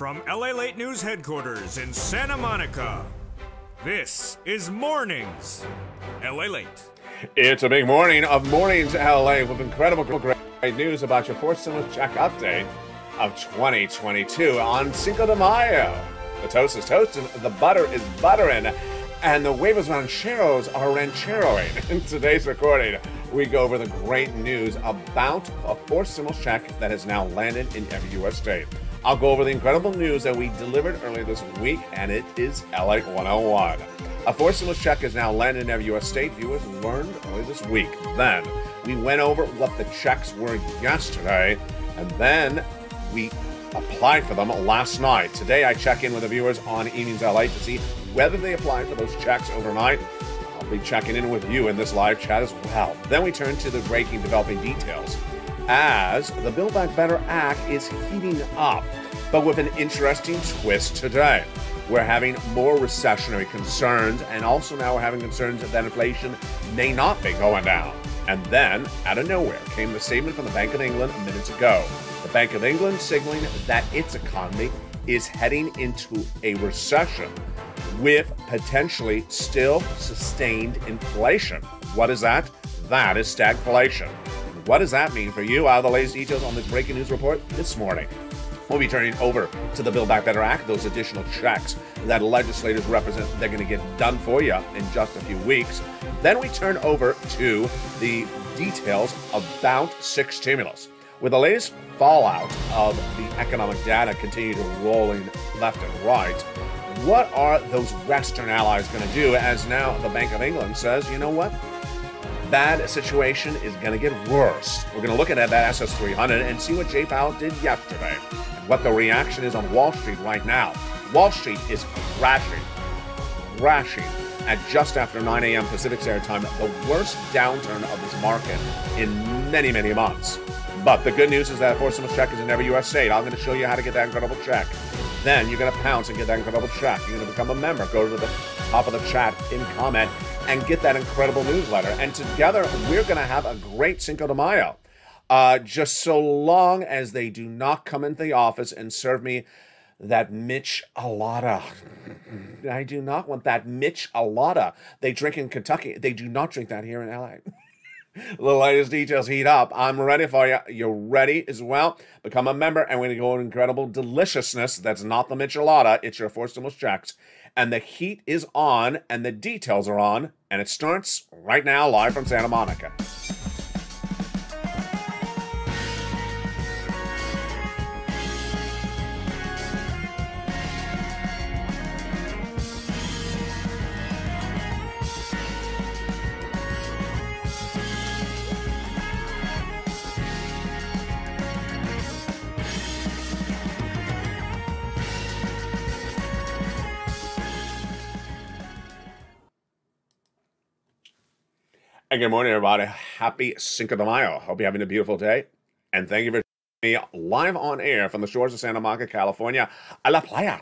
From LALATE News Headquarters in Santa Monica, this is Mornings LALATE. It's a big morning of Mornings LA with incredible great news about your fourth stimulus check update of 2022 on Cinco de Mayo. The toast is toasting, the butter is buttering, and the huevos rancheros are rancheroing. In today's recording, we go over the great news about a fourth stimulus check that has now landed in every U.S. state. I'll go over the incredible news that we delivered earlier this week, and it is LA 101. A fourth stimulus check has now landed in every U.S. state. Viewers learned earlier this week. Then we went over what the checks were yesterday, and then we applied for them last night. Today I check in with the viewers on Evenings LA to see whether they applied for those checks overnight. I'll be checking in with you in this live chat as well. Then we turn to the breaking developing details as the Build Back Better Act is heating up, but with an interesting twist today. We're having more recessionary concerns, and also now we're having concerns that inflation may not be going down. And then, out of nowhere, came the statement from the Bank of England minutes ago. The Bank of England signaling that its economy is heading into a recession with potentially still sustained inflation. What is that? That is stagflation. What does that mean for you? The latest details on this breaking news report this morning. We'll be turning over to the Build Back Better Act, those additional checks that legislators represent they're going to get done for you in just a few weeks. Then we turn over to the details about six stimulus. With the latest fallout of the economic data continue to rolling left and right, what are those Western allies going to do as now the Bank of England says, you know what? Bad situation is going to get worse. We're going to look at that SS300 and see what Jay Powell did yesterday and what the reaction is on Wall Street right now. Wall Street is crashing at just after 9 a.m. Pacific Standard Time, the worst downturn of this market in many, many months. But the good news is that fourth stimulus check is in every U.S. state. I'm going to show you how to get that incredible check. Then you're going to pounce and get that incredible check. You're going to become a member. Go to the top of the chat, in comment, and get that incredible newsletter. And together, we're going to have a great Cinco de Mayo. Just so long as they do not come into the office and serve me that michelada. I do not want that michelada. They drink in Kentucky. They do not drink that here in LA. The latest details heat up. I'm ready for you. You're ready as well. Become a member, and we're going to go incredible deliciousness. That's not the michelada. It's your four stimulus checks. And the heat is on, and the details are on, and it starts right now, live from Santa Monica. And good morning, everybody. Happy Cinco de Mayo. Hope you're having a beautiful day. And thank you for joining me live on air from the shores of Santa Monica, California, a la playa,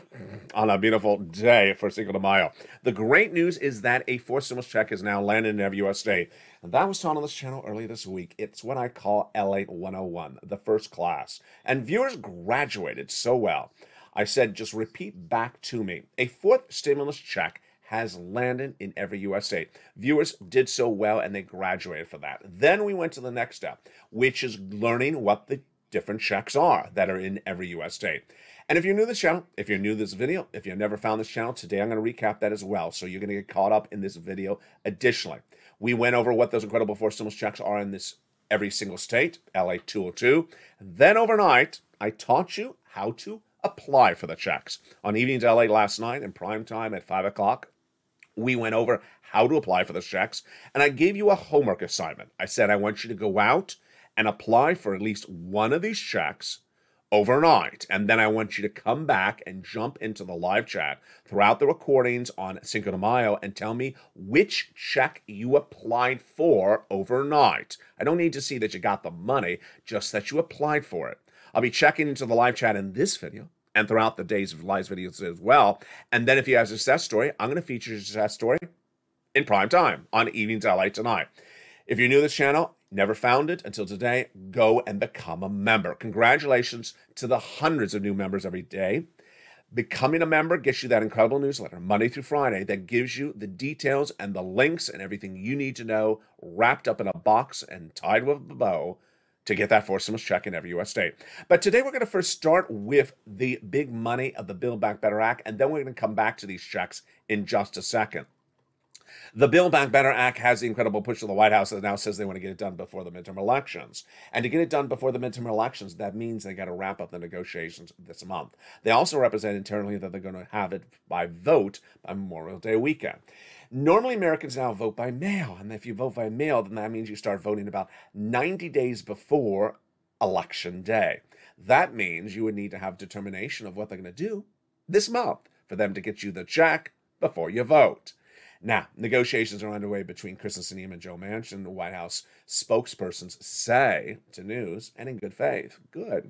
on a beautiful day for Cinco de Mayo. The great news is that a fourth stimulus check is now landed in every U.S. state. And that was taught on this channel earlier this week. It's what I call LA 101, the first class. And viewers graduated so well. I said, just repeat back to me. A fourth stimulus check has landed in every U.S. state. Viewers did so well, and they graduated for that. Then we went to the next step, which is learning what the different checks are that are in every U.S. state. And if you're new to this channel, if you're new to this video, if you've never found this channel, today I'm going to recap that as well, so you're going to get caught up in this video. Additionally, we went over what those incredible four stimulus checks are in this every single state, LA 202. Then overnight, I taught you how to apply for the checks. On Evenings LA last night in prime time at 5 o'clock, we went over how to apply for the checks, and I gave you a homework assignment. I said I want you to go out and apply for at least one of these checks overnight, and then I want you to come back and jump into the live chat throughout the recordings on Cinco de Mayo and tell me which check you applied for overnight. I don't need to see that you got the money, just that you applied for it. I'll be checking into the live chat in this video and throughout the days of live videos as well. And then if you have a success story, I'm going to feature your success story in prime time on Evenings LA tonight. If you're new to this channel, never found it until today, go and become a member. Congratulations to the hundreds of new members every day. Becoming a member gets you that incredible newsletter Monday through Friday that gives you the details and the links and everything you need to know wrapped up in a box and tied with a bow to get that fourth stimulus check in every U.S. state. But today we're going to first start with the big money of the Build Back Better Act, and then we're going to come back to these checks in just a second. The Build Back Better Act has the incredible push of the White House that now says they want to get it done before the midterm elections. And to get it done before the midterm elections, that means they got to wrap up the negotiations this month. They also represent internally that they're going to have it by vote by Memorial Day weekend. Normally, Americans now vote by mail. And if you vote by mail, then that means you start voting about 90 days before Election Day. That means you would need to have determination of what they're going to do this month for them to get you the check before you vote. Now, negotiations are underway between Kristen Sinema and Joe Manchin. The White House spokespersons say to news, and in good faith. Good.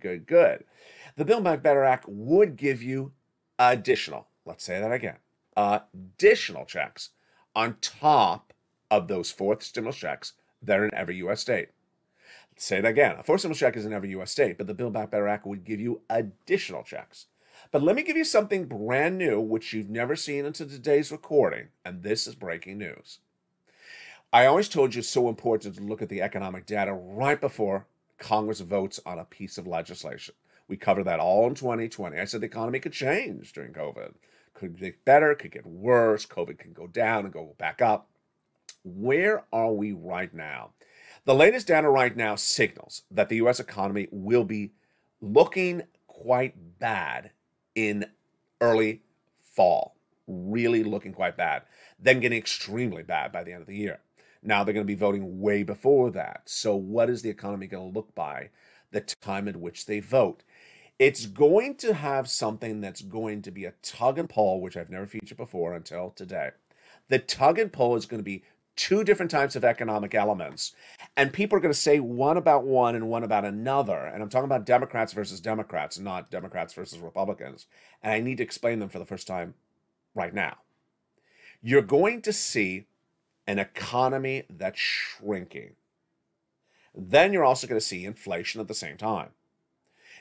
The Build Back Better Act would give you additional, let's say that again, additional checks on top of those fourth stimulus checks that are in every U.S. state. Let's say that again. A fourth stimulus check is in every U.S. state, but the Build Back Better Act would give you additional checks. But let me give you something brand new, which you've never seen until today's recording, and this is breaking news. I always told you it's so important to look at the economic data right before Congress votes on a piece of legislation. We covered that all in 2020. I said the economy could change during COVID. Could get better, could get worse, COVID can go down and go back up. Where are we right now? The latest data right now signals that the U.S. economy will be looking quite bad in early fall, really looking quite bad, then getting extremely bad by the end of the year. Now they're going to be voting way before that. So what is the economy going to look by the time at which they vote? It's going to have something that's going to be a tug and pull, which I've never featured before until today. The tug and pull is going to be two different types of economic elements. And people are going to say one about one and one about another. And I'm talking about Democrats versus Democrats, not Democrats versus Republicans. And I need to explain them for the first time right now. You're going to see an economy that's shrinking. Then you're also going to see inflation at the same time.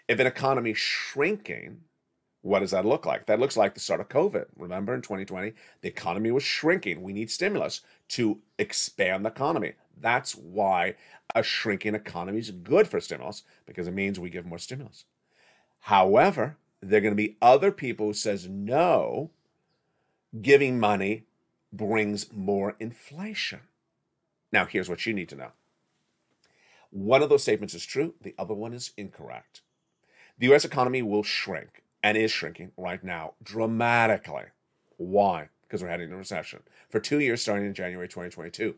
If an economy is shrinking, what does that look like? That looks like the start of COVID. Remember, in 2020, the economy was shrinking. We need stimulus to expand the economy. That's why a shrinking economy is good for stimulus, because it means we give more stimulus. However, there are going to be other people who says no, giving money brings more inflation. Now, here's what you need to know. One of those statements is true. The other one is incorrect. The U.S. economy will shrink. And is shrinking right now dramatically. Why? Because we're heading into recession for 2 years starting in January 2022.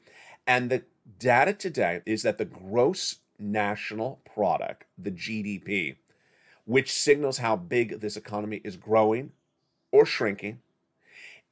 And the data today is that the gross national product, the GDP, which signals how big this economy is growing or shrinking,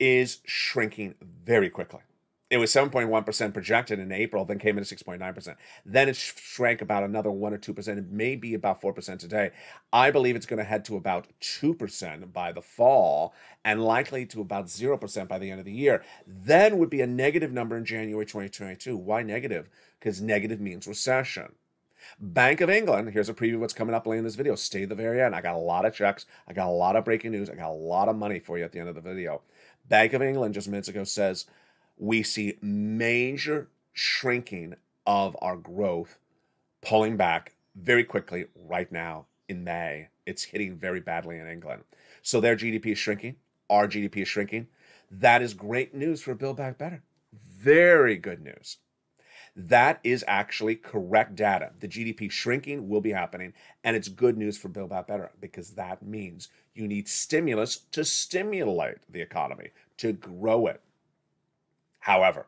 is shrinking very quickly. It was 7.1% projected in April, then came in at 6.9%. Then it shrank about another 1 or 2%. It may be about 4% today. I believe it's going to head to about 2% by the fall and likely to about 0% by the end of the year. Then would be a negative number in January 2022. Why negative? Because negative means recession. Bank of England, here's a preview of what's coming up later in this video. Stay the very end. I got a lot of checks. I got a lot of breaking news. I got a lot of money for you at the end of the video. Bank of England just minutes ago says, we see major shrinking of our growth, pulling back very quickly right now in May. It's hitting very badly in England. So their GDP is shrinking. Our GDP is shrinking. That is great news for Build Back Better. Very good news. That is actually correct data. The GDP shrinking will be happening, and it's good news for Build Back Better because that means you need stimulus to stimulate the economy, to grow it. However,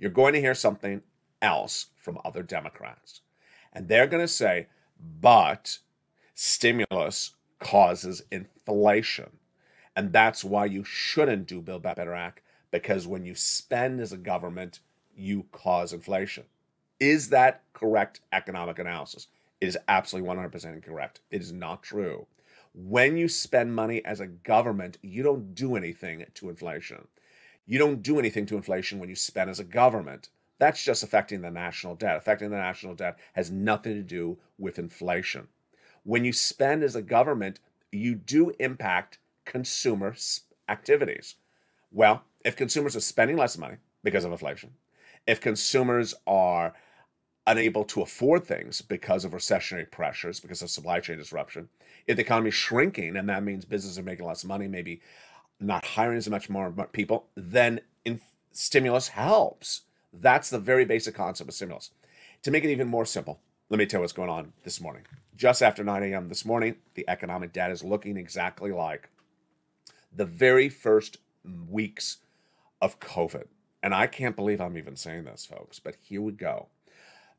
you're going to hear something else from other Democrats. And they're going to say, but stimulus causes inflation. And that's why you shouldn't do Build Back Better Act, because when you spend as a government, you cause inflation. Is that correct economic analysis? It is absolutely 100% incorrect. It is not true. When you spend money as a government, you don't do anything to inflation. You don't do anything to inflation when you spend as a government. That's just affecting the national debt. Affecting the national debt has nothing to do with inflation. When you spend as a government, you do impact consumer activities. Well, if consumers are spending less money because of inflation, if consumers are unable to afford things because of recessionary pressures, because of supply chain disruption, if the economy is shrinking and that means businesses are making less money, maybe not hiring as much more people, then stimulus helps. That's the very basic concept of stimulus. To make it even more simple, let me tell you what's going on this morning. Just after 9 a.m. this morning, the economic data is looking exactly like the very first weeks of COVID. And I can't believe I'm even saying this, folks, but here we go.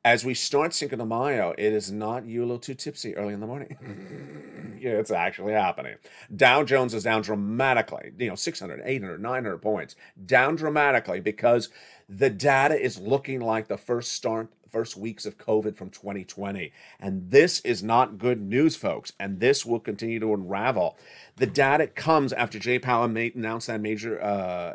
As we start Cinco de Mayo, it is not you a little too tipsy early in the morning. Yeah, it's actually happening. Dow Jones is down dramatically, 600, 800, 900 points, down dramatically because the data is looking like the first weeks of COVID from 2020. And this is not good news, folks, and this will continue to unravel. The data comes after Jay Powell announced that major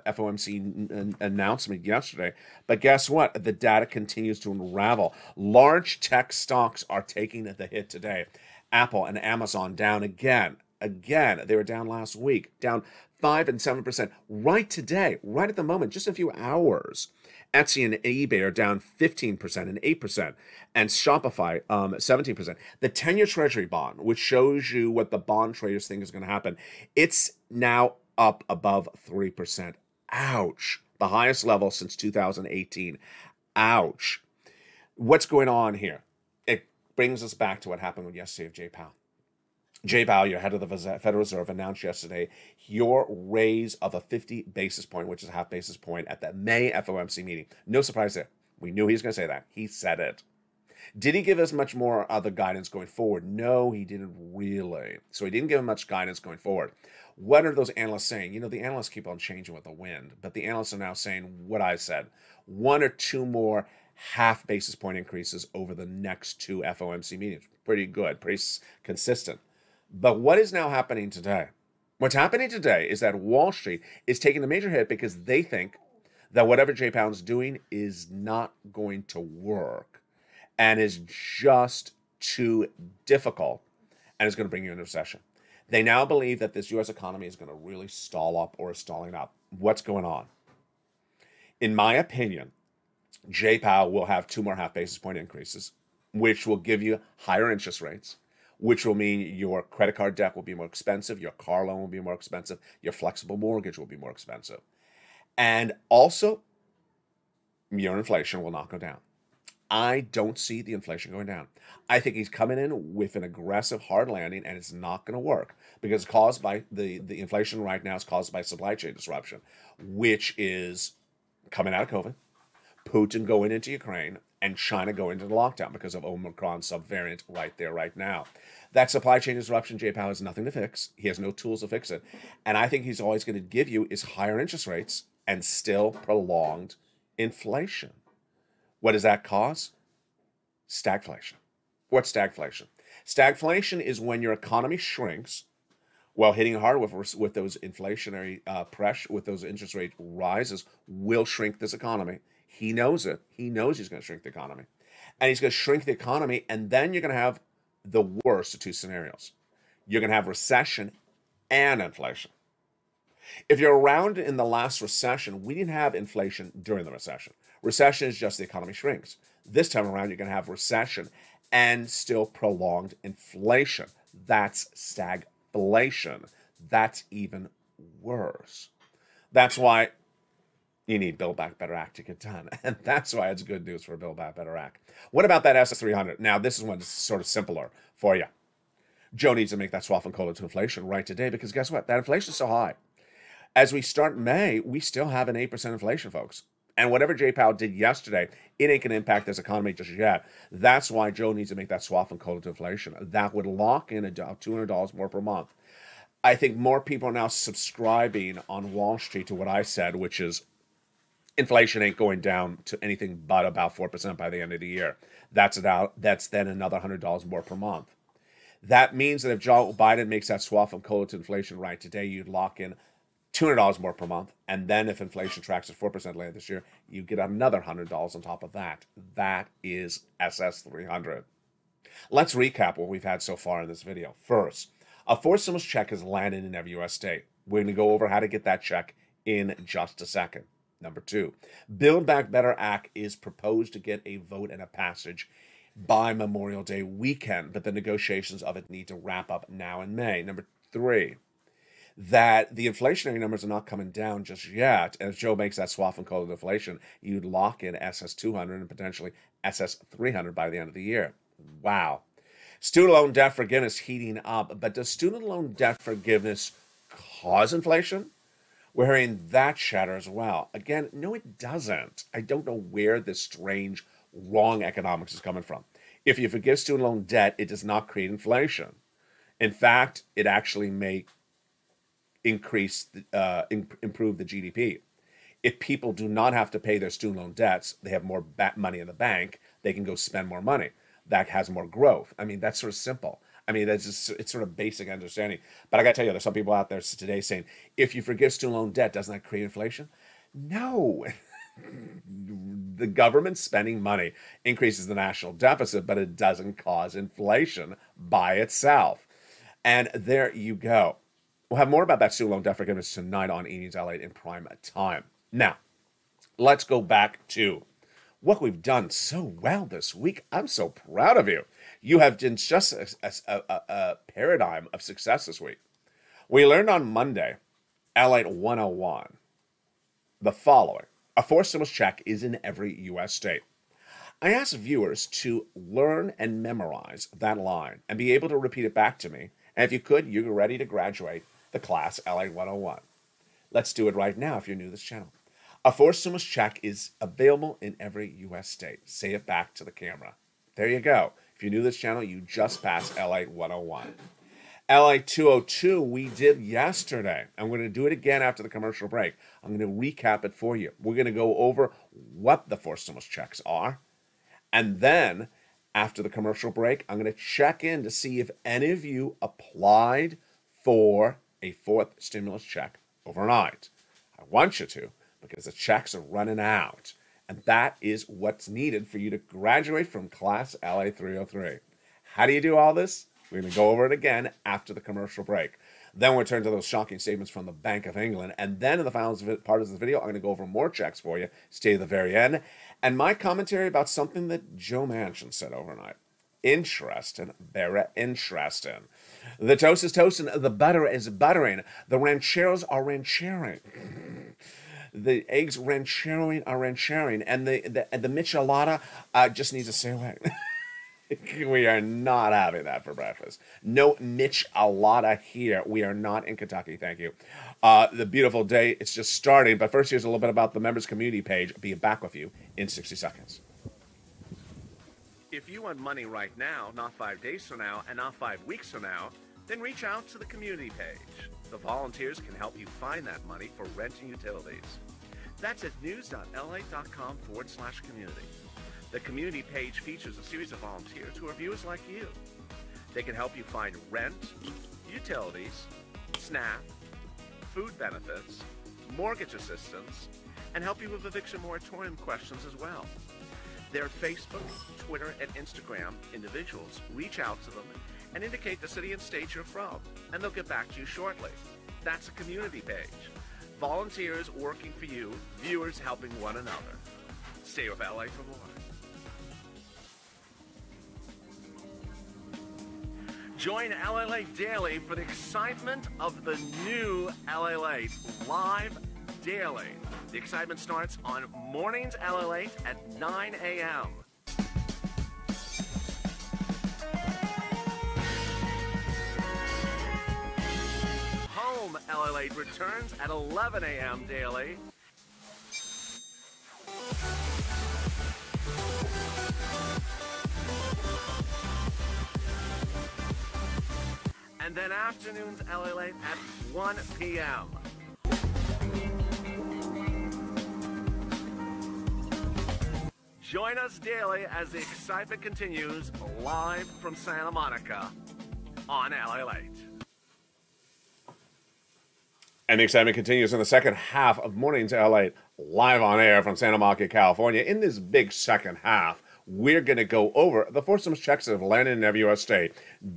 FOMC announcement yesterday. But guess what? The data continues to unravel. Large tech stocks are taking the hit today. Apple and Amazon down again. They were down last week, down 5 and 7% right today, right at the moment, just a few hours. Etsy and eBay are down 15% and 8%, and Shopify 17%. The 10-year Treasury bond, which shows you what the bond traders think is going to happen, it's now up above 3%. Ouch. The highest level since 2018. Ouch. What's going on here? It brings us back to what happened with yesterday of Jay Powell. Jay Powell, your head of the Federal Reserve, announced yesterday your raise of a 50 basis point, which is a half basis point, at the May FOMC meeting. No surprise there. We knew he was going to say that. He said it. Did he give us much more other guidance going forward? No, he didn't really. So he didn't give him much guidance going forward. What are those analysts saying? The analysts keep on changing with the wind, but the analysts are now saying what I said. 1 or 2 more half basis point increases over the next 2 FOMC meetings. Pretty good, pretty consistent. But what is now happening today? What's happening today is that Wall Street is taking a major hit because they think that whatever Jay Powell is doing is not going to work and is just too difficult and is going to bring you into recession. They now believe that this U.S. economy is going to really stall up or is stalling up. What's going on? In my opinion, Jay Powell will have 2 more half basis point increases, which will give you higher interest rates, which will mean your credit card debt will be more expensive, your car loan will be more expensive, your flexible mortgage will be more expensive. And also, your inflation will not go down. I don't see the inflation going down. I think he's coming in with an aggressive hard landing, and it's not going to work because it's caused by the inflation right now is caused by supply chain disruption, which is coming out of COVID, Putin going into Ukraine, and China going into the lockdown because of Omicron subvariant right there, right now. That supply chain disruption, Jay Powell has nothing to fix. He has no tools to fix it. And I think he's always going to give you is higher interest rates and still prolonged inflation. What does that cause? Stagflation. What's stagflation? Stagflation is when your economy shrinks while hitting hard with those inflationary pressure, with those interest rate rises, will shrink this economy. He knows it. He knows he's going to shrink the economy. And he's going to shrink the economy, and then you're going to have the worst of 2 scenarios. You're going to have recession and inflation. If you're around in the last recession, we didn't have inflation during the recession. Recession is just the economy shrinks. This time around, you're going to have recession and still prolonged inflation. That's stagflation. That's even worse. That's why you need Build Back Better Act to get done. And that's why it's good news for Build Back Better Act. What about that S300? Now, this is one that's sort of simpler for you. Joe needs to make that swap and collar to inflation right today because guess what? That inflation is so high. As we start May, we still have an 8% inflation, folks. And whatever Jay Powell did yesterday, it ain't going to impact this economy just yet. That's why Joe needs to make that swap and collar to inflation. That would lock in $200 more per month. I think more people are now subscribing on Wall Street to what I said, which is inflation ain't going down to anything but about 4% by the end of the year. That's then another $100 more per month. That means that if Joe Biden makes that swap from COLA to inflation right today, you'd lock in $200 more per month. And then if inflation tracks at 4% later this year, you get another $100 on top of that. That is SS300. Let's recap what we've had so far in this video. First, A fourth stimulus check has landed in every U.S. state. We're going to go over how to get that check in just a second. Number 2, Build Back Better Act is proposed to get a vote and a passage by Memorial Day weekend, but the negotiations of it need to wrap up now in May. Number 3, that the inflationary numbers are not coming down just yet. And as Joe makes that swath and code of inflation, you'd lock in SS200 and potentially SS300 by the end of the year. Wow. Student loan debt forgiveness heating up, but does student loan debt forgiveness cause inflation? We're hearing that chatter as well. Again, no, it doesn't. I don't know where this strange, wrong economics is coming from. If you forgive student loan debt, it does not create inflation. In fact, it actually may improve the GDP. If people do not have to pay their student loan debts, they have more money in the bank, they can go spend more money. That has more growth. I mean, that's sort of simple. I mean, that's just, it's sort of basic understanding. But I got to tell you, there's some people out there today saying, if you forgive student loan debt, doesn't that create inflation? No. The government spending money increases the national deficit, but it doesn't cause inflation by itself. And there you go. We'll have more about that student loan debt forgiveness tonight on E-News LA in prime time. Now, let's go back to what we've done so well this week. I'm so proud of you. You have done just a paradigm of success this week. We learned on Monday, LALATE 101, the following. A fourth stimulus check is in every U.S. state. I asked viewers to learn and memorize that line and be able to repeat it back to me. And if you could, you're ready to graduate the class LALATE 101. Let's do it right now if you're new to this channel. A fourth stimulus check is available in every U.S. state. Say it back to the camera. There you go. If you're new to this channel, you just passed LALATE 101. LALATE 202 we did yesterday. I'm going to do it again after the commercial break. I'm going to recap it for you. We're going to go over what the fourth stimulus checks are. And then, after the commercial break, I'm going to check in to see if any of you applied for a fourth stimulus check overnight. I want you to, because the checks are running out. And that is what's needed for you to graduate from Class LALATE 303. How do you do all this? We're going to go over it again after the commercial break. Then we'll turn to those shocking statements from the Bank of England. And then in the final part of the video, I'm going to go over more checks for you. Stay to the very end. And my commentary about something that Joe Manchin said overnight. Interesting. Very interesting. The toast is toasting. The butter is buttering. The rancheros are ranchering. The eggs rancheroing are ranchering. And the michelada just needs to stay away. We are not having that for breakfast. No michelada here. We are not in Kentucky, thank you. The beautiful day, it's just starting. But first, here's a little bit about the members community page. I'll be back with you in 60 seconds. If you want money right now, not 5 days from now, and not 5 weeks from now, then reach out to the community page. The volunteers can help you find that money for rent and utilities. That's at news.la.com/community. The community page features a series of volunteers who are viewers like you. They can help you find rent, utilities, SNAP, food benefits, mortgage assistance, and help you with eviction moratorium questions as well. Their Facebook, Twitter, and Instagram individuals reach out to them and indicate the city and state you're from, and they'll get back to you shortly. That's a community page. Volunteers working for you, viewers helping one another. Stay with LA for more. Join LALATE Daily for the excitement of the new LALATE live daily. The excitement starts on Mornings LALATE at 9 a.m. Home LALATE returns at 11 a.m. daily. And then afternoons LALATE at 1 p.m. Join us daily as the excitement continues live from Santa Monica on LALATE. And the excitement continues in the second half of Mornings LALATE live on air from Santa Monica, California. In this big second half, we're going to go over the four stimulus checks that have landed in every U.S. state.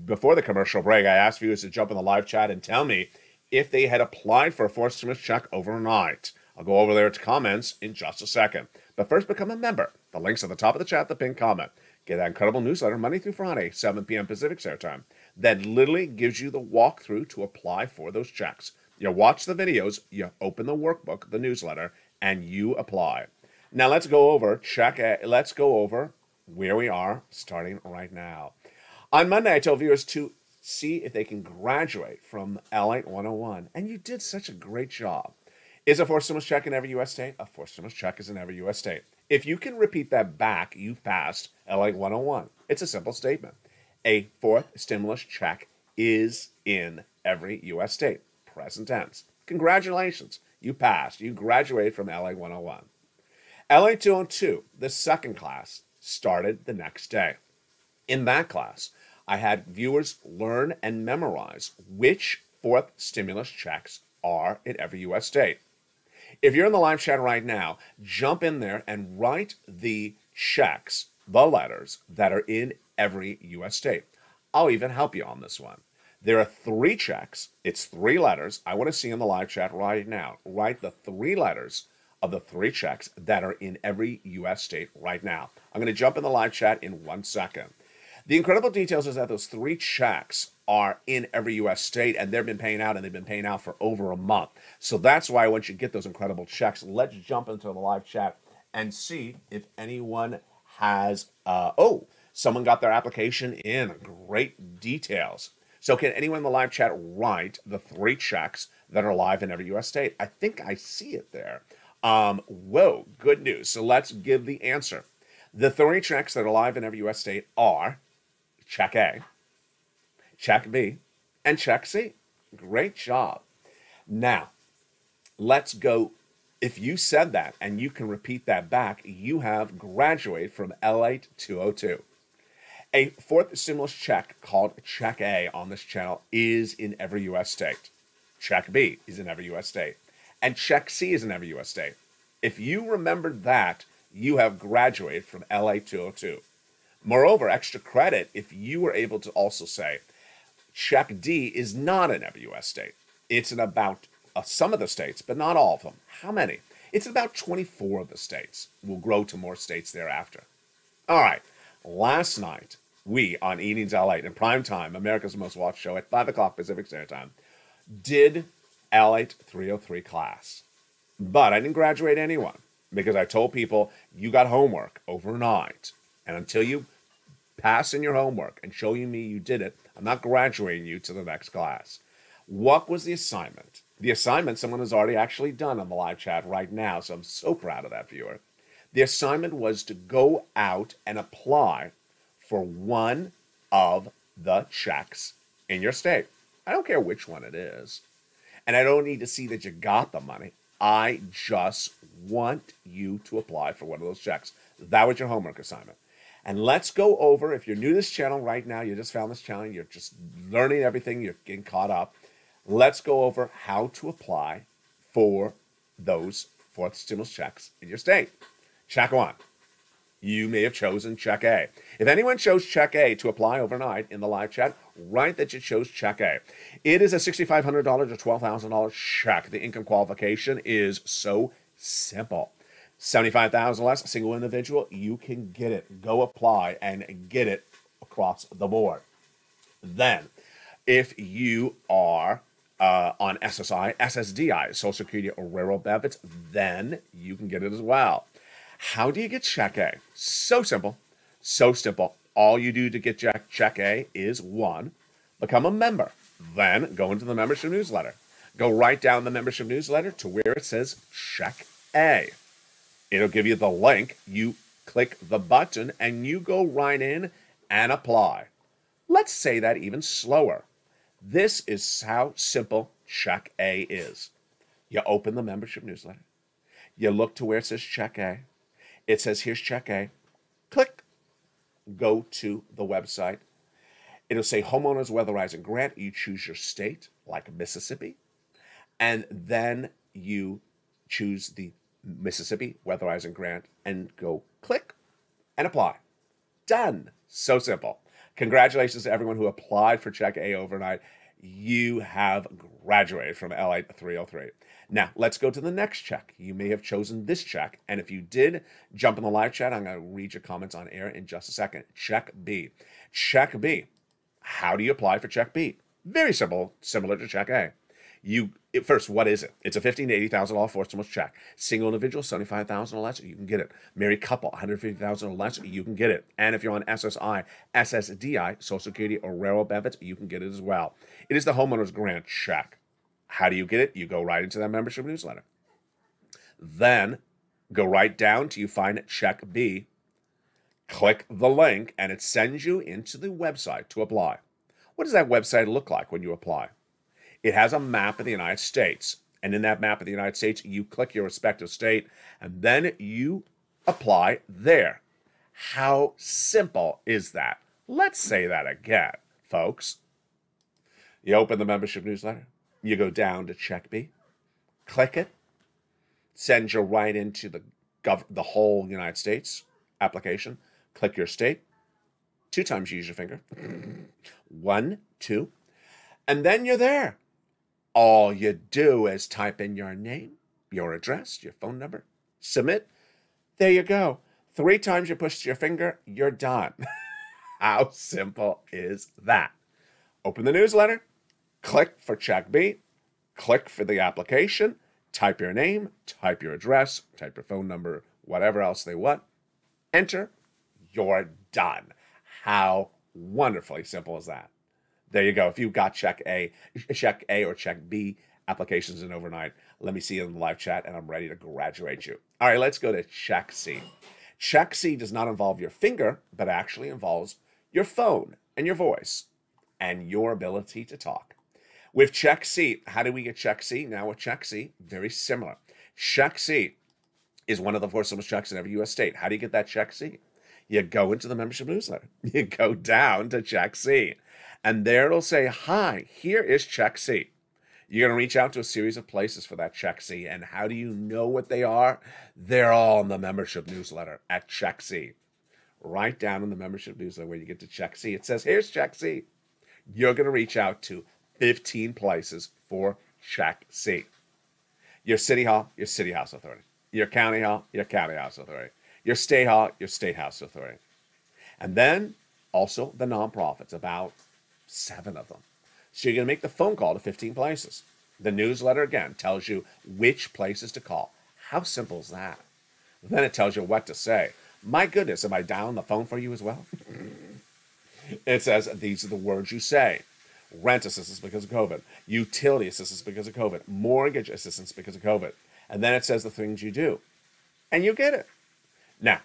Before the commercial break, I asked viewers to jump in the live chat and tell me if they had applied for a fourth stimulus check overnight. I'll go over there to comments in just a second. But first, become a member. The link's at the top of the chat, the pinned comment. Get that incredible newsletter Monday through Friday, 7 p.m. Pacific Standard Time. That literally gives you the walkthrough to apply for those checks. You watch the videos, you open the workbook, the newsletter, and you apply. Now let's go over where we are starting right now. On Monday, I told viewers to see if they can graduate from LALATE 101, and you did such a great job. Is a fourth stimulus check in every U.S. state? A fourth stimulus check is in every U.S. state. If you can repeat that back, you've passed LALATE 101. It's a simple statement. A fourth stimulus check is in every U.S. state. Present tense. Congratulations. You passed. You graduated from LALATE 101. LALATE 202, the second class, started the next day. In that class, I had viewers learn and memorize which fourth stimulus checks are in every U.S. state. If you're in the live chat right now, jump in there and write the checks, the letters that are in every U.S. state. I'll even help you on this one. There are 3 checks. It's 3 letters. I want to see in the live chat right now. Write the 3 letters of the 3 checks that are in every U.S. state right now. I'm going to jump in the live chat in 1 second. The incredible details is that those 3 checks are in every U.S. state, and they've been paying out, and they've been paying out for over a month. So that's why once you get those incredible checks, let's jump into the live chat and see if anyone has, someone got their application in. Great details. So can anyone in the live chat write the 3 checks that are live in every U.S. state? I think I see it there. Whoa, good news. So let's give the answer. The 3 checks that are live in every U.S. state are Check A, Check B, and Check C. Great job. Now, let's go. If you said that and you can repeat that back, you have graduated from LALATE 202. A fourth stimulus check called Check A on this channel is in every U.S. state. Check B is in every U.S. state. And Check C is in every U.S. state. If you remembered that, you have graduated from LALATE 202. Moreover, extra credit if you were able to also say, Check D is not in every U.S. state. It's in about some of the states, but not all of them. How many? It's in about 24 of the states. We'll grow to more states thereafter. All right. Last night, we on Evenings LALATE in prime time, America's most watched show at 5 o'clock Pacific Standard Time, did LALATE 303 class. But I didn't graduate anyone because I told people you got homework overnight. And until you pass in your homework and show me you did it, I'm not graduating you to the next class. What was the assignment? The assignment someone has already actually done on the live chat right now, so I'm so proud of that viewer. The assignment was to go out and apply for one of the checks in your state. I don't care which one it is. And I don't need to see that you got the money. I just want you to apply for one of those checks. That was your homework assignment. And let's go over, if you're new to this channel right now, you just found this channel, you're just learning everything, you're getting caught up. Let's go over how to apply for those fourth stimulus checks in your state. Check 1. You may have chosen Check A. If anyone chose Check A to apply overnight in the live chat, write that you chose Check A. It is a $6,500 to $12,000 check. The income qualification is so simple. $75,000 less, a single individual, you can get it. Go apply and get it across the board. Then, if you are on SSI, SSDI, Social Security or Railroad benefits, then you can get it as well. How do you get Check A? So simple. So simple. All you do to get Check A is 1, become a member. Then go into the membership newsletter. Go right down the membership newsletter to where it says Check A. It'll give you the link. You click the button and you go right in and apply. Let's say that even slower. This is how simple Check A is. You open the membership newsletter. You look to where it says Check A. It says, here's Check A. Click. Go to the website. It'll say Homeowners Weatherizing Grant. You choose your state, like Mississippi. And then you choose the Mississippi Weatherizing Grant and go click and apply. done. So simple. Congratulations to everyone who applied for Check A overnight. You have graduated from LATE 303. Now, let's go to the next check. You may have chosen this check, and if you did, jump in the live chat. I'm going to read your comments on air in just a second. Check B. Check B. How do you apply for Check B? Very simple, similar to Check A. First, what is it? It's a $15,000 to $80,000 forced stimulus check. Single individual, $75,000 or less, you can get it. Married couple, $150,000 or less, you can get it. And if you're on SSI, SSDI, Social Security, or railroad benefits, you can get it as well. It is the homeowner's grant check. How do you get it? You go right into that membership newsletter. Then go right down till you find Check B. Click the link, and it sends you into the website to apply. What does that website look like when you apply? It has a map of the United States. And in that map of the United States, you click your respective state, and then you apply there. How simple is that? Let's say that again, folks. You open the membership newsletter. You go down to Check B. Click it. Sends you right into the whole United States application. Click your state. 2 times use your finger. 1, 2. And then you're there. All you do is type in your name, your address, your phone number, submit. There you go. 3 times you push your finger, you're done. How simple is that? Open the newsletter, click for Check B, click for the application, type your name, type your address, type your phone number, whatever else they want, enter, you're done. How wonderfully simple is that? There you go. If you've got Check A or Check B applications in overnight, let me see you in the live chat, and I'm ready to graduate you. All right, let's go to Check C. Check C does not involve your finger, but actually involves your phone and your voice and your ability to talk. With Check C, how do we get Check C? Now with Check C, very similar. Check C is one of the 4 stimulus checks in every U.S. state. How do you get that Check C? You go into the membership newsletter. You go down to Check C. And there it'll say, hi, here is Check C. You're going to reach out to a series of places for that Check C. And how do you know what they are? They're all in the membership newsletter at Check C. Right down in the membership newsletter where you get to Check C, it says, here's Check C. You're going to reach out to 15 places for Check C. Your city hall, your city house authority. Your county hall, your county house authority. Your state hall, your state house authority. And then also the nonprofits, about 7 of them. So you're going to make the phone call to 15 places. The newsletter, again, tells you which places to call. How simple is that? Then it tells you what to say. My goodness, am I down the phone for you as well? It says these are the words you say. Rent assistance because of COVID. Utility assistance because of COVID. Mortgage assistance because of COVID. And then it says the things you do. And you get it. Now,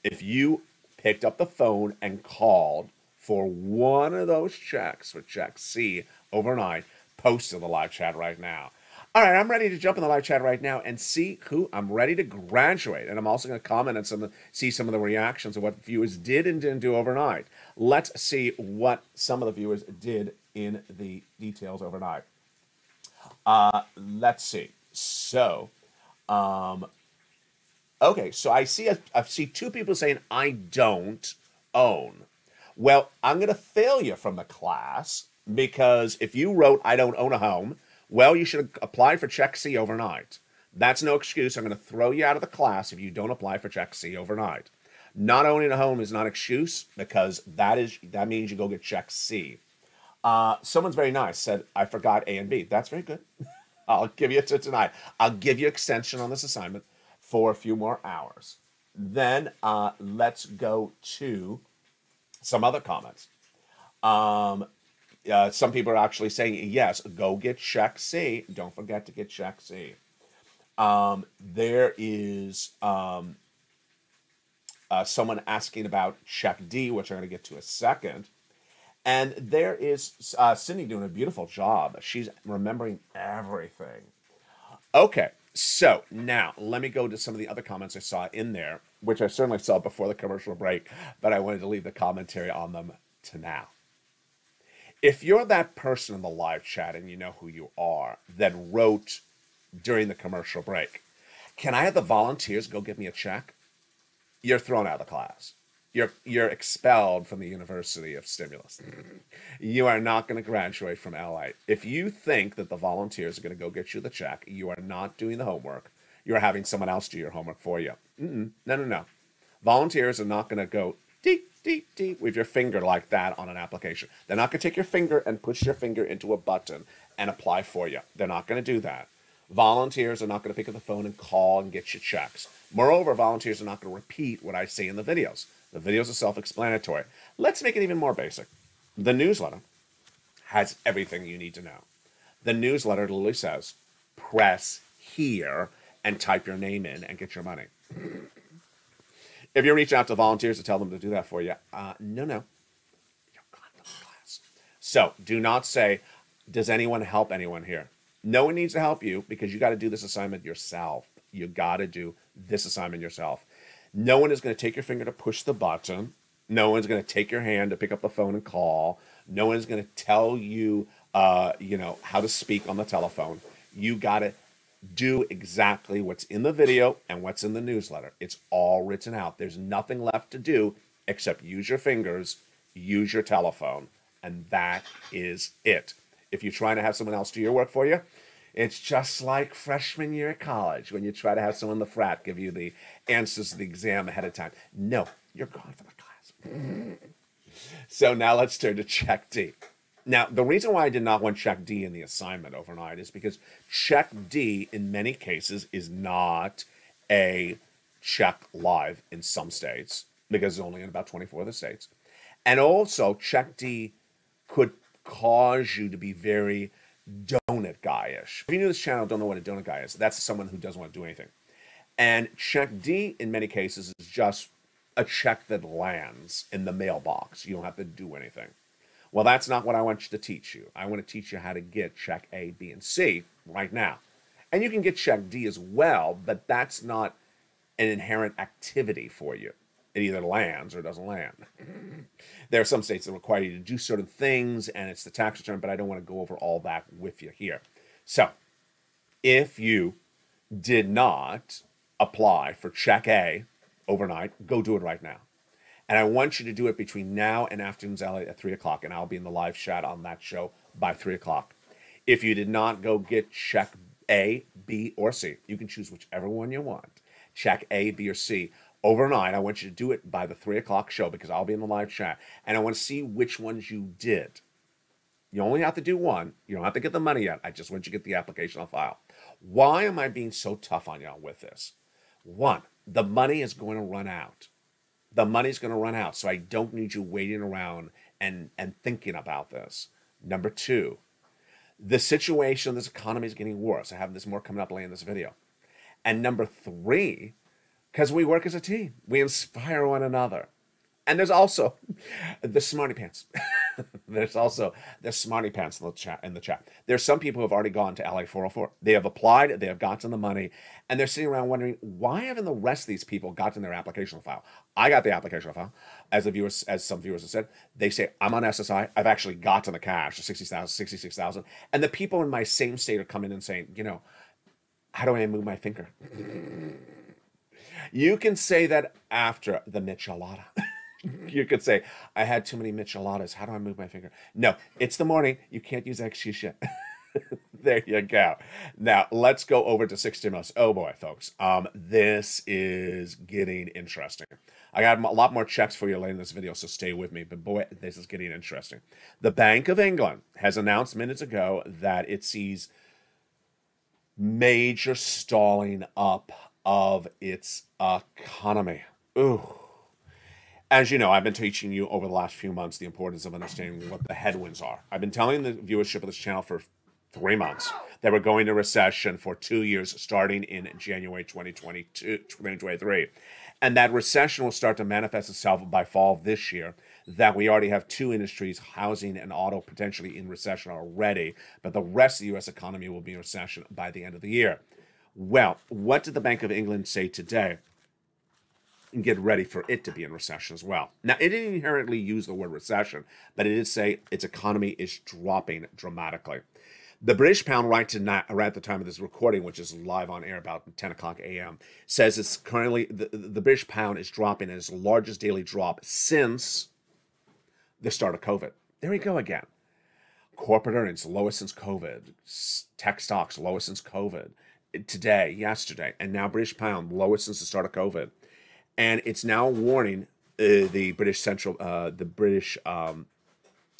if you picked up the phone and called for one of those checks for Check C overnight, post in the live chat right now. All right, I'm ready to jump in the live chat right now and see who I'm ready to graduate. And I'm also going to comment on see some of the reactions of what viewers did and didn't do overnight. Let's see what some of the viewers did in the details overnight. Let's see. So, okay, so I see 2 people saying, I don't own. Well, I'm going to fail you from the class because if you wrote, I don't own a home, well, you should apply for Check C overnight. That's no excuse. I'm going to throw you out of the class if you don't apply for Check C overnight. Not owning a home is not an excuse because that means you go get Check C. Someone's very nice, said, I forgot A and B. That's very good. I'll give you to tonight. I'll give you extension on this assignment for a few more hours. Then let's go to some other comments. Some people are actually saying, yes, go get Check C. Don't forget to get Check C. There is someone asking about Check D, which I'm going to get to a second. And there is Cindy doing a beautiful job. She's remembering everything. Okay, so now let me go to some of the other comments I saw in there, which I certainly saw before the commercial break, but I wanted to leave the commentary on them to now. If you're that person in the live chat and you know who you are that wrote during the commercial break, can I have the volunteers go get me a check? You're thrown out of the class. You're expelled from the University of Stimulus. You are not going to graduate from LA. If you think that the volunteers are going to go get you the check, you are not doing the homework. You're having someone else do your homework for you. No, no, no. Volunteers are not going to go deep, deep, deep with your finger like that on an application. They're not going to take your finger and push your finger into a button and apply for you. They're not going to do that. Volunteers are not going to pick up the phone and call and get you checks. Moreover, volunteers are not going to repeat what I say in the videos. The videos are self-explanatory. Let's make it even more basic. The newsletter has everything you need to know. The newsletter literally says, press here and type your name in and get your money. If you reach out to volunteers to tell them to do that for you, no. You're gone from the class. So do not say, does anyone help anyone here? No one needs to help you because you got to do this assignment yourself. You got to do this assignment yourself. No one is going to take your finger to push the button. No one's going to take your hand to pick up the phone and call. No one's going to tell you, how to speak on the telephone. You got to do exactly what's in the video and what's in the newsletter. It's all written out. There's nothing left to do except use your fingers, use your telephone, and that is it. If you're trying to have someone else do your work for you, it's just like freshman year at college when you try to have someone in the frat give you the answers to the exam ahead of time. No, you're gone from the class. So now let's turn to Check D. Now, the reason why I did not want Check D in the assignment overnight is because Check D, in many cases, is not a check live in some states, because it's only in about 24 of the states. And also, Check D could cause you to be very donut guy-ish. If you new to this channel, don't know what a donut guy is, that's someone who doesn't want to do anything. And Check D, in many cases, is just a check that lands in the mailbox. You don't have to do anything. Well, that's not what I want you to teach you. I want to teach you how to get Check A, B, and C right now. And you can get Check D as well, but that's not an inherent activity for you. It either lands or doesn't land. There are some states that require you to do certain things, and it's the tax return, but I don't want to go over all that with you here. So, if you did not apply for Check A overnight, go do it right now. And I want you to do it between now and Afternoons LA at 3 o'clock, and I'll be in the live chat on that show by 3 o'clock. If you did not go get Check A, B, or C, you can choose whichever one you want. Check A, B, or C. Overnight, I want you to do it by the 3 o'clock show because I'll be in the live chat. And I want to see which ones you did. You only have to do one. You don't have to get the money yet. I just want you to get the application on file. Why am I being so tough on y'all with this? One, the money is going to run out. The money's going to run out, so I don't need you waiting around and thinking about this. Number two, the situation of this economy is getting worse. I have this more coming up later in this video. And number three, because we work as a team. We inspire one another. And there's also the smarty pants. There's also the smarty pants in the chat. There's some people who have already gone to LA 404. They have applied, they have gotten the money, and they're sitting around wondering, why haven't the rest of these people gotten their application file? I got the application file. As some viewers have said, they say, I'm on SSI. I've actually gotten the cash, the 60,000, 66,000. And the people in my same state are coming in saying, how do I move my finger? You can say that after the michelada. You could say, I had too many micheladas. How do I move my finger? No, it's the morning. You can't use that excuse yet. There you go. Now, let's go over to 6 stimulus. Oh, boy, folks. This is getting interesting. I got a lot more checks for you later in this video, so stay with me. But, boy, this is getting interesting. The Bank of England has announced minutes ago that it sees major stalling up of its economy. Ooh. As you know, I've been teaching you over the last few months the importance of understanding what the headwinds are. I've been telling the viewership of this channel for 3 months that we're going to recession for 2 years, starting in January 2023. And that recession will start to manifest itself by fall of this year, that we already have 2 industries, housing and auto, potentially in recession already, but the rest of the U.S. economy will be in recession by the end of the year. Well, what did the Bank of England say today? And get ready for it to be in recession as well. Now, it didn't inherently use the word recession, but it did say its economy is dropping dramatically. The British pound, right at the time of this recording, which is live on air about 10 o'clock a.m., says it's currently, the British pound is dropping at its largest daily drop since the start of COVID. There we go again. Corporate earnings, lowest since COVID. Tech stocks, lowest since COVID. Today, yesterday, and now British pound, lowest since the start of COVID. And it's now warning the British Bank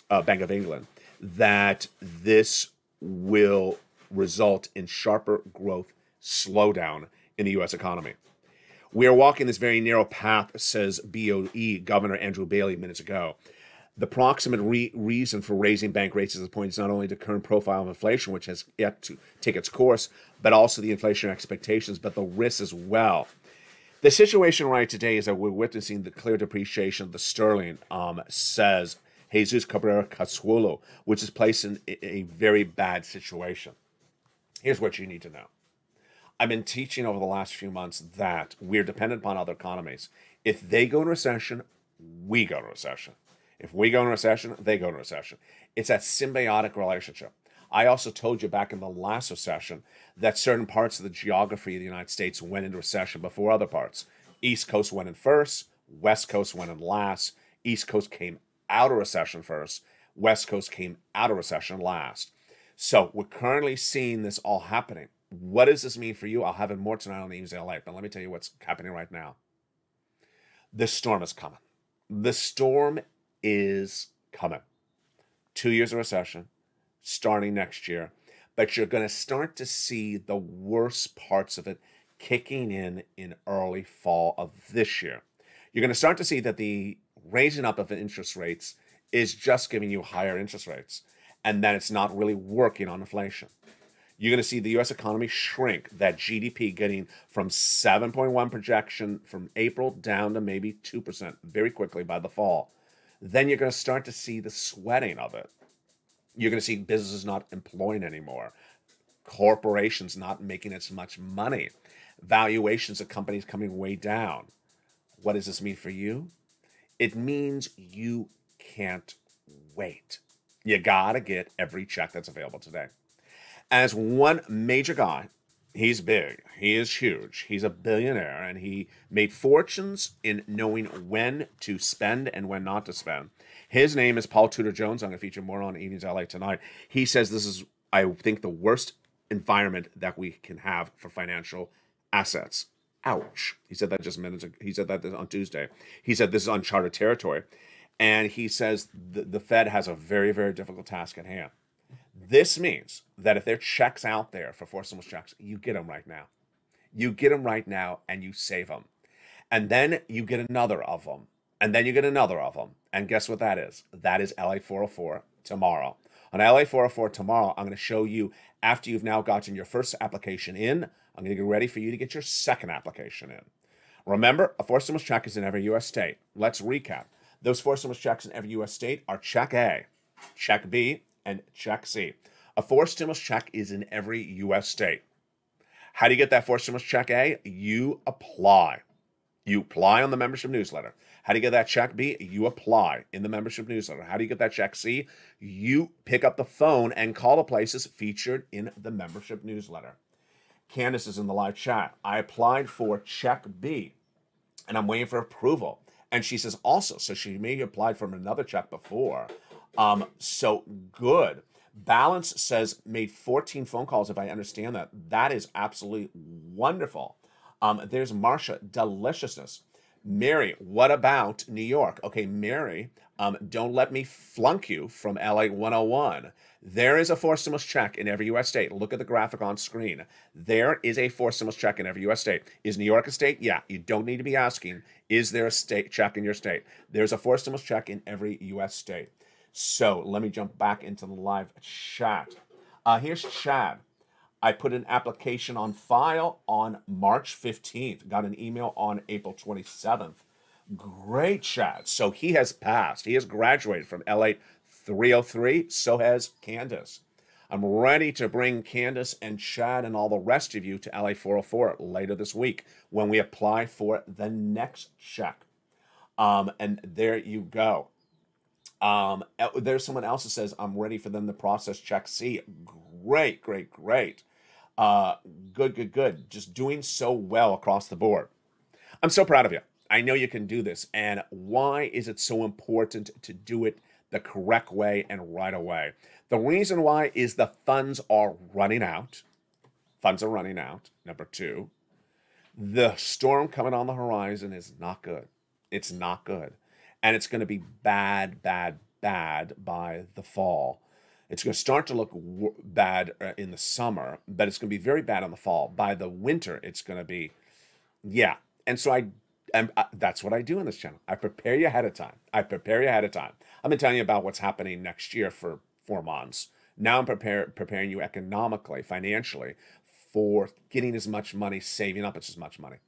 of England that this will result in sharper growth slowdown in the U.S. economy. We are walking this very narrow path, says BOE Governor Andrew Bailey minutes ago. The proximate reason for raising bank rates at this point is not only the current profile of inflation, which has yet to take its course, but also the inflation expectations, but the risks as well. The situation right today is that we're witnessing the clear depreciation of the sterling, says Jesus Cabrera Casulo, which is placed in a very bad situation. Here's what you need to know. I've been teaching over the last few months that we're dependent upon other economies. If they go in recession, we go in recession. If we go in recession, they go in recession. It's a symbiotic relationship. I also told you back in the last recession that certain parts of the geography of the United States went into recession before other parts. East Coast went in first, West Coast went in last. East Coast came out of recession first, West Coast came out of recession last. So we're currently seeing this all happening. What does this mean for you? I'll have it more tonight on the Evening LALATE, but let me tell you what's happening right now. The storm is coming. The storm is coming. 2 years of recession, starting next year, but you're going to start to see the worst parts of it kicking in early fall of this year. You're going to start to see that the raising up of interest rates is just giving you higher interest rates, and that it's not really working on inflation. You're going to see the U.S. economy shrink, that GDP getting from 7.1 projection from April down to maybe 2% very quickly by the fall. Then you're going to start to see the sweating of it. You're going to see businesses not employing anymore, corporations not making as much money, valuations of companies coming way down. What does this mean for you? It means you can't wait. You got to get every check that's available today. As one major guy, he's big, he is huge, he's a billionaire, and he made fortunes in knowing when to spend and when not to spend. His name is Paul Tudor Jones. I'm going to feature more on Evenings LA tonight. He says this is, I think, the worst environment that we can have for financial assets. Ouch. He said that just minutes ago. He said that on Tuesday. He said this is uncharted territory. And he says the Fed has a very, very difficult task at hand. This means that if there are checks out there for forced stimulus checks, you get them right now. You get them right now and you save them. And then you get another of them. And then you get another of them. And guess what that is? That is LA 404 tomorrow. On LA 404 tomorrow, I'm going to show you, after you've now gotten your first application in, I'm going to get ready for you to get your second application in. Remember, a forced stimulus check is in every U.S. state. Let's recap. Those forced stimulus checks in every U.S. state are Check A, Check B, and Check C. A forced stimulus check is in every U.S. state. How do you get that forced stimulus check A? You apply. You apply on the membership newsletter. How do you get that check B? You apply in the membership newsletter. How do you get that check C? You pick up the phone and call the places featured in the membership newsletter. Candace is in the live chat. I applied for check B, and I'm waiting for approval. And she says also, so she may have applied for another check before. So good. Balance says made 14 phone calls, if I understand that. That is absolutely wonderful. There's Marsha, deliciousness. Mary, what about New York? Okay, Mary, don't let me flunk you from LA 101. There is a forced stimulus check in every U.S. state. Look at the graphic on screen. There is a forced stimulus check in every U.S. state. Is New York a state? Yeah, you don't need to be asking, is there a state check in your state? There's a forced stimulus check in every U.S. state. So let me jump back into the live chat. Here's Chad. I put an application on file on March 15th. Got an email on April 27th. Great, Chad. So he has passed. He has graduated from LA 303. So has Candace. I'm ready to bring Candace and Chad and all the rest of you to LA 404 later this week when we apply for the next check. And there you go. There's someone else that says, I'm ready for them to process check C. great, great, great. Good, good, good. Just doing so well across the board. I'm so proud of you. I know you can do this. And why is it so important to do it the correct way and right away? The reason why is the funds are running out. Funds are running out. Number two, the storm coming on the horizon is not good. It's not good. And it's going to be bad, bad, bad by the fall. It's going to start to look bad in the summer, but it's going to be very bad in the fall. By the winter, it's going to be, yeah. And so that's what I do in this channel. I prepare you ahead of time. I've been telling you about what's happening next year for 4 months. Now I'm preparing you economically, financially, for getting as much money, saving up as much money.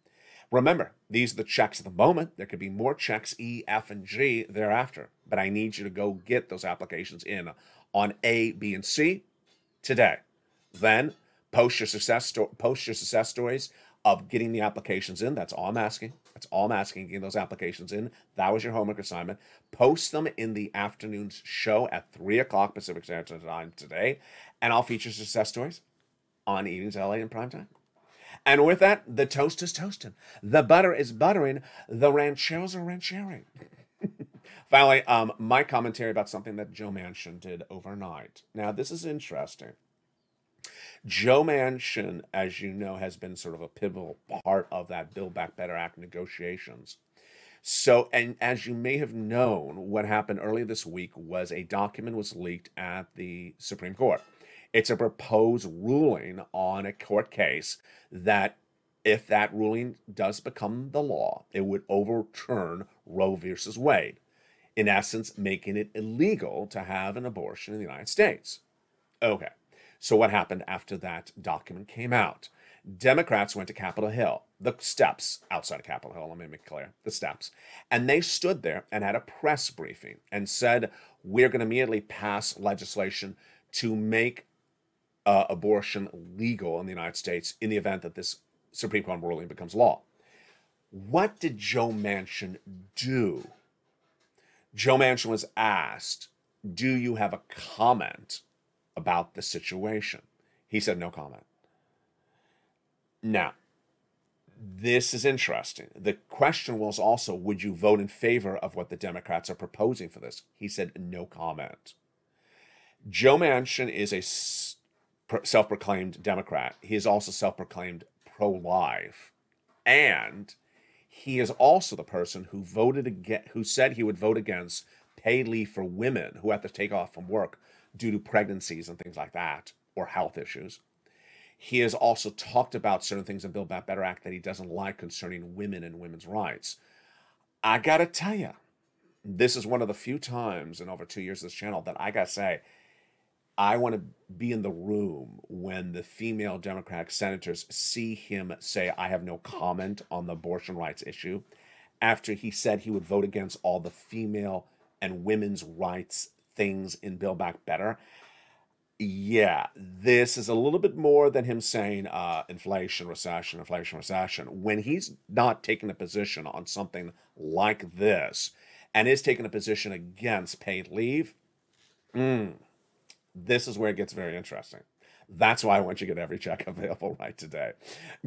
Remember, these are the checks at the moment. There could be more checks, E, F, and G thereafter. But I need you to go get those applications in on A, B, and C today. Then post your success stories of getting the applications in. That's all I'm asking. That's all I'm asking, getting those applications in. That was your homework assignment. Post them in the afternoon's show at 3 o'clock Pacific Standard Time today, and I'll feature success stories on Evenings LA in prime time. And with that, the toast is toasting. The butter is buttering. The rancheros are ranchering. Finally, my commentary about something that Joe Manchin did overnight. Now, this is interesting. Joe Manchin, as you know, has been sort of a pivotal part of that Build Back Better Act negotiations. So, and as you may have known, what happened earlier this week was a document was leaked at the Supreme Court. It's a proposed ruling on a court case that, if that ruling does become the law, it would overturn Roe versus Wade, in essence, making it illegal to have an abortion in the United States. Okay. So what happened after that document came out? Democrats went to Capitol Hill, the steps outside of Capitol Hill, let me make clear, the steps. And they stood there and had a press briefing and said, we're going to immediately pass legislation to make abortion legal in the United States in the event that this Supreme Court ruling becomes law. What did Joe Manchin do? Joe Manchin was asked, do you have a comment about the situation? He said no comment. Now, this is interesting. The question was also, would you vote in favor of what the Democrats are proposing for this? He said no comment. Joe Manchin is a self-proclaimed Democrat. He is also self-proclaimed pro-life. And he is also the person who who said he would vote against paid leave for women who have to take off from work due to pregnancies and things like that, or health issues. He has also talked about certain things in Build Back Better Act that he doesn't like concerning women and women's rights. I gotta tell you, this is one of the few times in over 2 years of this channel that I gotta say, I want to be in the room when the female Democratic senators see him say, I have no comment on the abortion rights issue, after he said he would vote against all the female and women's rights things in Build Back Better. Yeah, this is a little bit more than him saying inflation, recession, when he's not taking a position on something like this and is taking a position against paid leave. This is where it gets very interesting. That's why I want you to get every check available right today.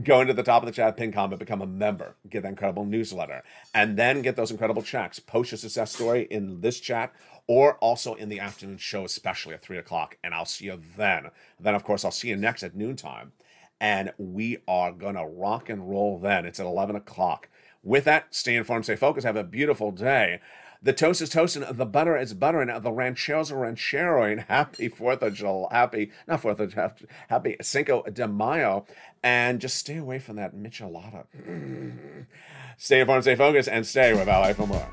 Go into the top of the chat, pin comment, become a member, get that incredible newsletter, and then get those incredible checks. Post your success story in this chat or also in the afternoon show, especially at 3 o'clock, and I'll see you then. Then, of course, I'll see you next at noontime, and we are going to rock and roll then. It's at 11 o'clock. With that, stay informed, stay focused, have a beautiful day. The toast is toasting, the butter is buttering, the rancheros are rancheroing. Happy 4th of July, happy Cinco de Mayo. And just stay away from that michelada. Stay informed, stay focused, and stay with LA for more.